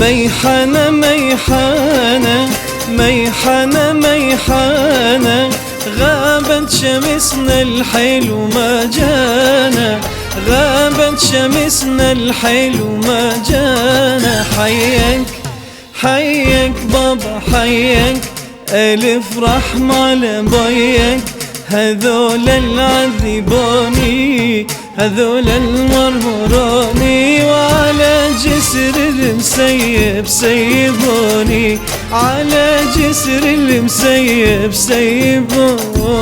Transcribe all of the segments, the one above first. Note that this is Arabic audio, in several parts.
ميحانة ميحانة ميحانة ميحانة، غابت شمسنا الحلو ما جانا، غابت شمسنا الحلو ما جانا. حيك حيك بابا حيك، ألف رحمة لبيك، هذول العذبوني هذول المرمروني، وعلى جسر المسيب سيبوني، على جسر المسيب سيبوني.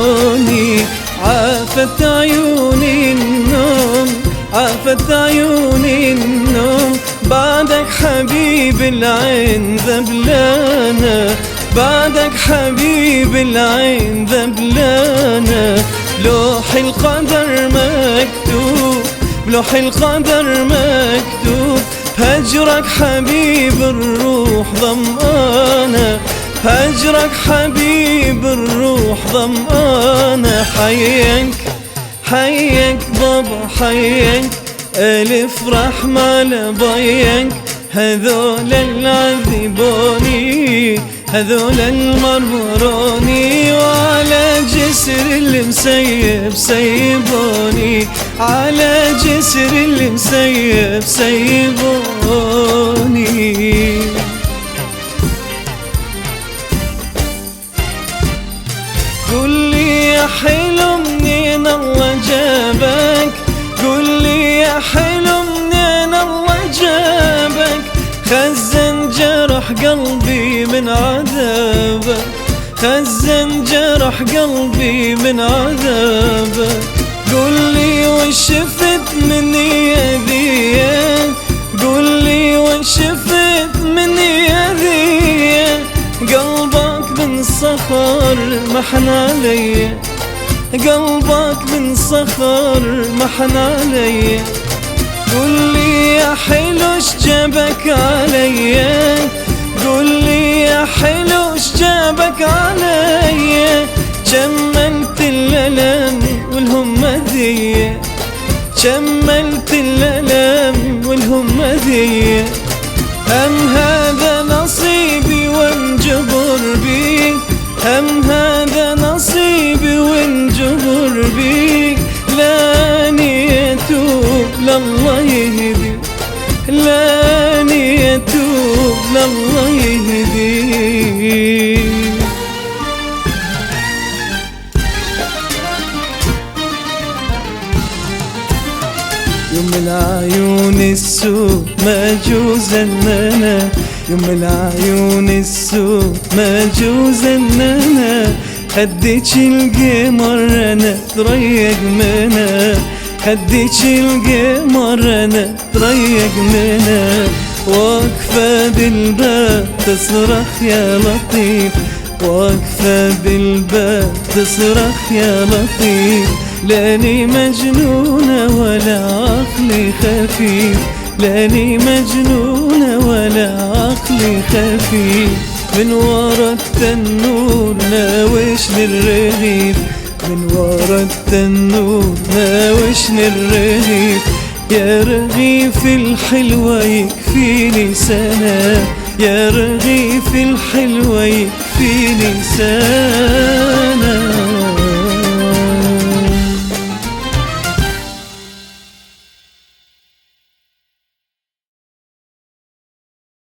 عافت عيوني النوم عافت عيوني النوم، بعدك حبيب العين ذبلانة، بعدك حبيب العين ذبلانة. بلوح القدر مكتوب بلوح القدر مكتوب، هجرك حبيب الروح ظمآنة، هجرك حبيب الروح ظمآنة. حيك حيك بابا حيك، ألف رحمة لبيك، هذول العذبوني هذول المرمروني، وعلى جسر المسيب سيبوني، على جسر المسيب سيبوني. قل لي يا حلو منين الله جابك، قل لي يا حلو منين الله جابك، خزن جرح قلبي من عذابك، خزن جرح قلبي من عذابك. قل لي وش شفت مني أذية، قل لي وش شفت مني أذية، قلبك من صخر محن علي، قلبك من صخر محن علي. قل لي يا حلو اش جابك عليا، قل لي يا حلو اش جابك عليا، جملت الألم والهمة ذي، جملت الألم والهمة ذي. هم هذا نصيبي وانجبر بي، هم هذا نصيبي وانجبر بي، لاني يتوب لله يهدي، لاني يتوب لله يهدي. يوم العيون السود ما جوز اننا، يوم العيون السود ما جوز اننا، خديتش القمر انا تريق منها، خديتش القمر انا تريق منها. واقفة بالباب تصرخ يا لطيف، واقفة بالباب تصرخ يا لطيف، لاني مجنونة ولا عقلي خفيف، لاني مجنونة ولا عقلي خفيف. من ورا التنور ناوشني الرغيف، من ورا التنور ناوشني الرغيف، يا رغيف الحلوة يكفيني سنة، يا رغيف الحلوة يكفيني سنة.